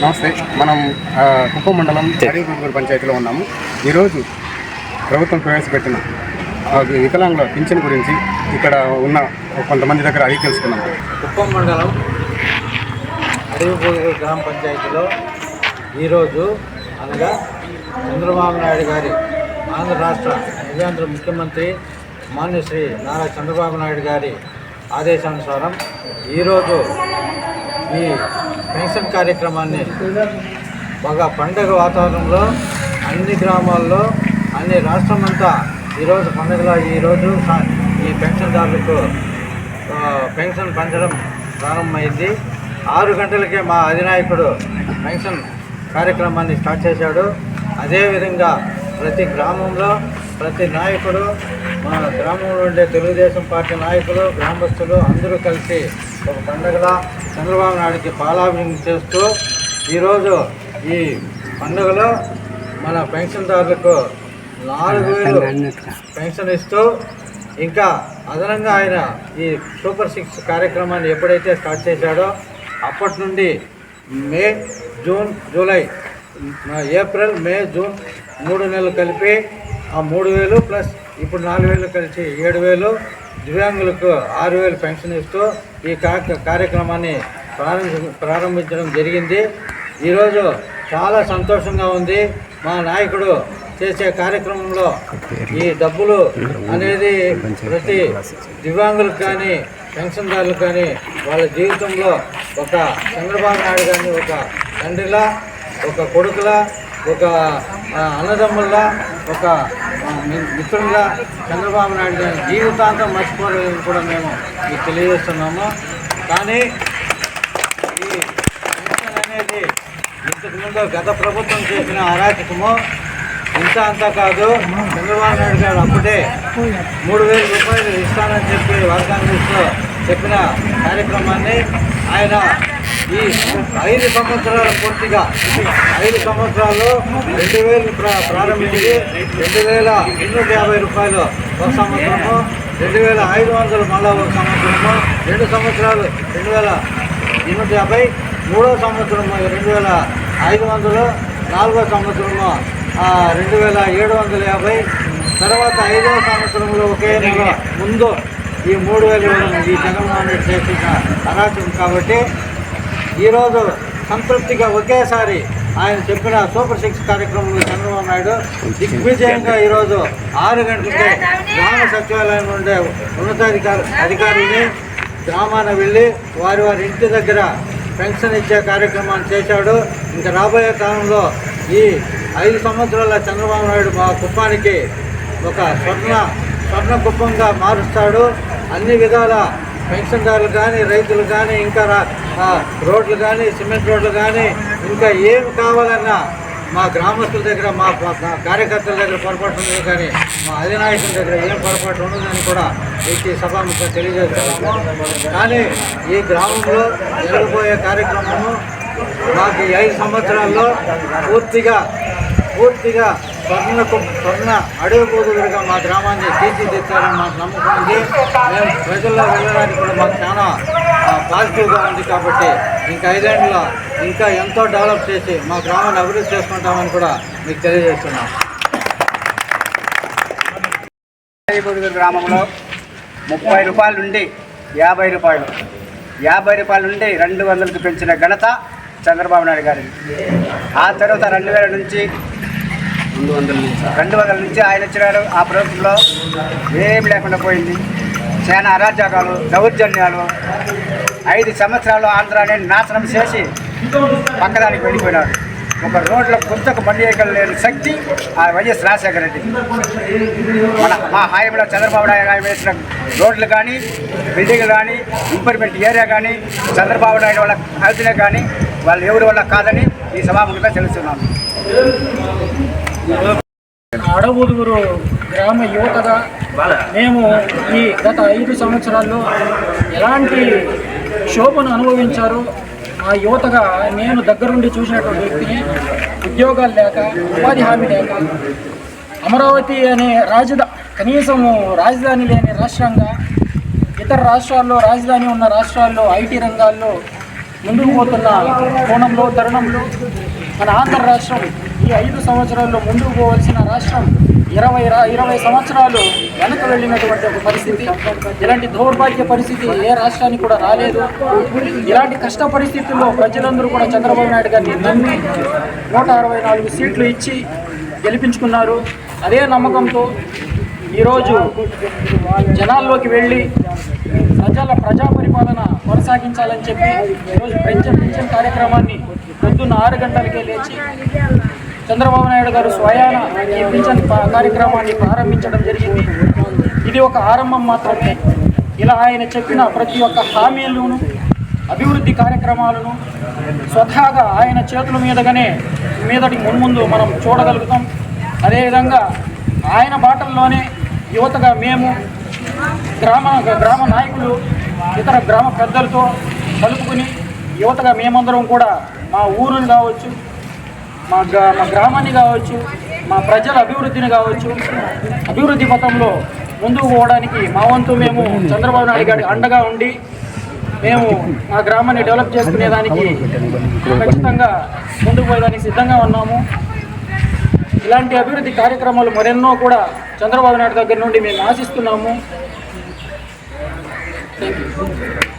నమస్తే. మనం కుప్పం మండలం హరిగూడూరు పంచాయతీలో ఉన్నాము. ఈరోజు ప్రభుత్వం ప్రవేశపెట్టిన వికలాంగుల పింఛన్ గురించి ఇక్కడ ఉన్న కొంతమంది దగ్గర అడిగి తెలుసుకున్నాం. కుప్పం మండలం హరిగూడూరు గ్రామ పంచాయతీలో ఈరోజు అనగా చంద్రబాబు నాయుడు గారి ఆంధ్ర రాష్ట్ర నిజాంధ్ర ముఖ్యమంత్రి మాన్య శ్రీ నారా చంద్రబాబు నాయుడు గారి ఆదేశానుసారం ఈరోజు ఈ పెన్షన్ కార్యక్రమాన్ని బాగా పండగ వాతావరణంలో అన్ని గ్రామాల్లో అన్ని రాష్ట్రమంతా ఈరోజు పండుగలో ఈరోజు ఈ పెన్షన్దారులకు పెన్షన్ పంచడం ప్రారంభమైంది. 6 గంటలకే మా అధినాయకుడు పెన్షన్ కార్యక్రమాన్ని స్టార్ట్ చేశాడు. అదేవిధంగా ప్రతి గ్రామంలో ప్రతి నాయకుడు మన గ్రామంలో ఉండే తెలుగుదేశం పార్టీ నాయకులు గ్రామస్తులు అందరూ కలిసి ఒక పండుగలా చంద్రబాబు నాయుడికి పాలాభిషేకం చేస్తూ ఈరోజు ఈ పండుగలో మన పెన్షన్దారులకు 4,000 పెన్షన్ ఇస్తూ ఇంకా అదనంగా ఆయన ఈ సూపర్ 6 కార్యక్రమాన్ని ఎప్పుడైతే స్టార్ట్ చేశాడో అప్పటి నుండి మే, జూన్, జూలై, ఏప్రిల్, మే, జూన్ 3 నెలలు కలిపి ఆ 3,000 ప్లస్ ఇప్పుడు 4,000 కలిసి 7,000, దివ్యాంగులకు 6,000 పెన్షన్ ఇస్తూ ఈ కార్యక్రమాన్ని ప్రారంభించడం జరిగింది. ఈరోజు చాలా సంతోషంగా ఉంది. మా నాయకుడు చేసే కార్యక్రమంలో ఈ డబ్బులు అనేది ప్రతి దివ్యాంగులకు కానీ పెన్షన్దారులకు కానీ వాళ్ళ జీవితంలో ఒక చంద్రబాబు నాయుడు గారిని ఒక తండ్రిలా, ఒక కొడుకులా, ఒక అన్నదమ్ముల్లా, ఒక మిత్రులుగా చంద్రబాబు నాయుడు గారిని జీవితాంతం మర్చిపోలేదని కూడా మేము మీకు తెలియజేస్తున్నాము. కానీ ఈ పెన్షన్ అనేది ఇంతకుముందు గత ప్రభుత్వం చేసిన అరాచకము ఇంత అంతా కాదు. చంద్రబాబు నాయుడు గారు అప్పుడే 3,000 రూపాయలు ఇస్తానని చెప్పి వాగ్దానంలో చెప్పిన కార్యక్రమాన్ని ఆయన ఈ 5 సంవత్సరాలు పూర్తిగా 5 సంవత్సరాల్లో 2,000 ప్రారంభించి 2,250 రూపాయలు ఒక సంవత్సరము, 2,500 మళ్ళా ఒక సంవత్సరము, 2 సంవత్సరాలు 2,250, 3వ సంవత్సరము 2,500, 4వ సంవత్సరము 2,750, తర్వాత 5వ సంవత్సరంలో ఒకే నెల ముందు ఈ 3,000 ఈ చంద్రబాబు నాయుడు చేసిన అరాచకం. కాబట్టి ఈరోజు సంతృప్తిగా ఒకేసారి ఆయన చెప్పిన సూపర్ 6 కార్యక్రమంలో చంద్రబాబు నాయుడు దిగ్విజయంగా ఈరోజు 6 గంటలకే గ్రామ సచివాలయం ఉండే అధికారులని గ్రామాన వెళ్ళి వారి ఇంటి దగ్గర పెన్షన్ ఇచ్చే కార్యక్రమాన్ని చేశాడు. ఇంకా రాబోయే కాలంలో ఈ 5 సంవత్సరాల చంద్రబాబు నాయుడు మా కుప్పానికి ఒక స్వర్ణ కుప్పంగా మారుస్తాడు. అన్ని విధాల పెన్షన్దారులు కానీ రైతులు కానీ ఇంకా రోడ్లు కానీ సిమెంట్ రోడ్లు కానీ ఇంకా ఏం కావాలన్నా మా గ్రామస్తుల దగ్గర మా కార్యకర్తల దగ్గర పొరపాటు ఉండదు, కానీ మా అధినాయకుల దగ్గర ఏం పొరపాటు ఉండదని కూడా ఈ సభాముఖంగా తెలియజేస్తున్నాము. కానీ ఈ గ్రామంలో జరగబోయే కార్యక్రమము మాకు ఈ 5 సంవత్సరాల్లో పూర్తిగా స్వర్ణ అడవిపోదులుగా మా గ్రామాన్ని తీర్చిదిద్దారని మాకు నమ్మకం ఉంది. మేము ప్రజల్లో వెళ్ళడానికి కూడా మాకు చాలా పాజిటివ్గా ఉంది. కాబట్టి ఇంకా 5 ఏళ్ళలో ఇంకా ఎంతో డెవలప్ చేసి మా గ్రామాన్ని అభివృద్ధి చేసుకుంటామని కూడా మీకు తెలియజేస్తున్నాం. గ్రామంలో 30 రూపాయల నుండి 50 రూపాయలు, 50 రూపాయల నుండి 200కు పెంచిన ఘనత చంద్రబాబు నాయుడు గారిది. ఆ తర్వాత 2,000 నుంచి 200 నుంచి ఆయన వచ్చినాడు. ఆ ప్రభుత్వంలో ఏమి లేకుండా పోయింది. చాలా అరాచకాలు, దౌర్జన్యాలు. 5 సంవత్సరాలు ఆంధ్రాని నాశనం చేసి పక్కదానికి వెళ్ళిపోయినాడు. ఒక రోడ్ల గుంతకు బండి లేని శక్తి ఆ వైఎస్ రాజశేఖర రెడ్డి. మా హాయంలో చంద్రబాబు నాయుడు వేసిన రోడ్లు కానీ బిల్డింగ్లు కానీ ఇంప్రూవ్మెంట్ ఏరియా కానీ చంద్రబాబు నాయుడు వాళ్ళ అభివృద్ధినే కానీ వాళ్ళు ఎవరి వల్ల కాదని ఈ సభాముఖంగా తెలుస్తున్నాను. అడవుదుగురు గ్రామ యువతగా మేము ఈ గత 5 సంవత్సరాల్లో ఎలాంటి శోభను అనుభవించారో ఆ యువతగా నేను దగ్గరుండి చూసినటువంటి వ్యక్తిని. ఉద్యోగాలు లేక, ఉపాధి హామీ లేక, అమరావతి అనే కనీసం రాజధాని లేని రాష్ట్రంగా ఇతర రాష్ట్రాల్లో రాజధాని ఉన్న రాష్ట్రాల్లో ఐటీ రంగాల్లో ముందుకు పోతున్న కోణంలో తరుణంలో మన ఆంధ్ర రాష్ట్రం ఈ 5 సంవత్సరాల్లో ముందుకు పోవాల్సిన రాష్ట్రం 20 సంవత్సరాలు వెనక వెళ్ళినటువంటి ఒక పరిస్థితి. ఇలాంటి దౌర్భాగ్య పరిస్థితి ఏ రాష్ట్రానికి కూడా రాలేదు. ఇలాంటి కష్ట పరిస్థితుల్లో ప్రజలందరూ కూడా చంద్రబాబు నాయుడు గారిని నమ్మి 164 సీట్లు ఇచ్చి గెలిపించుకున్నారు. అదే నమ్మకంతో ఈరోజు జనాల్లోకి వెళ్ళి ప్రజా పరిపాలన కొనసాగించాలని చెప్పి ఈరోజు పెన్షన్ కార్యక్రమాన్ని పొద్దున్న 6 గంటలకే లేచి చంద్రబాబు నాయుడు గారు స్వయాన ఈ పింఛన్ కార్యక్రమాన్ని ప్రారంభించడం జరిగింది. ఇది ఒక ఆరంభం మాత్రమే. ఇలా ఆయన చెప్పిన ప్రతి ఒక్క హామీలను, అభివృద్ధి కార్యక్రమాలను స్వతహాగా ఆయన చేతుల మీదటి మున్ముందు మనం చూడగలుగుతాం. అదేవిధంగా ఆయన బాటల్లోనే యువతగా మేము గ్రామ నాయకులు ఇతర గ్రామ పెద్దలతో కలుపుకుని యువతగా మేమందరం కూడా మా ఊరుని కావచ్చు, మా గ్రామాన్ని కావచ్చు, మా ప్రజల అభివృద్ధిని కావచ్చు, అభివృద్ధి పథంలో ముందుకు పోవడానికి మా వంతు మేము చంద్రబాబు నాయుడు గారి అండగా ఉండి మేము మా గ్రామాన్ని డెవలప్ చేసుకునేదానికి ఖచ్చితంగా ముందుకు పోయేదానికి సిద్ధంగా ఉన్నాము. ఇలాంటి అభివృద్ధి కార్యక్రమాలు మరెన్నో కూడా చంద్రబాబు నాయుడు దగ్గర నుండి మేము ఆశిస్తున్నాము. Thank you.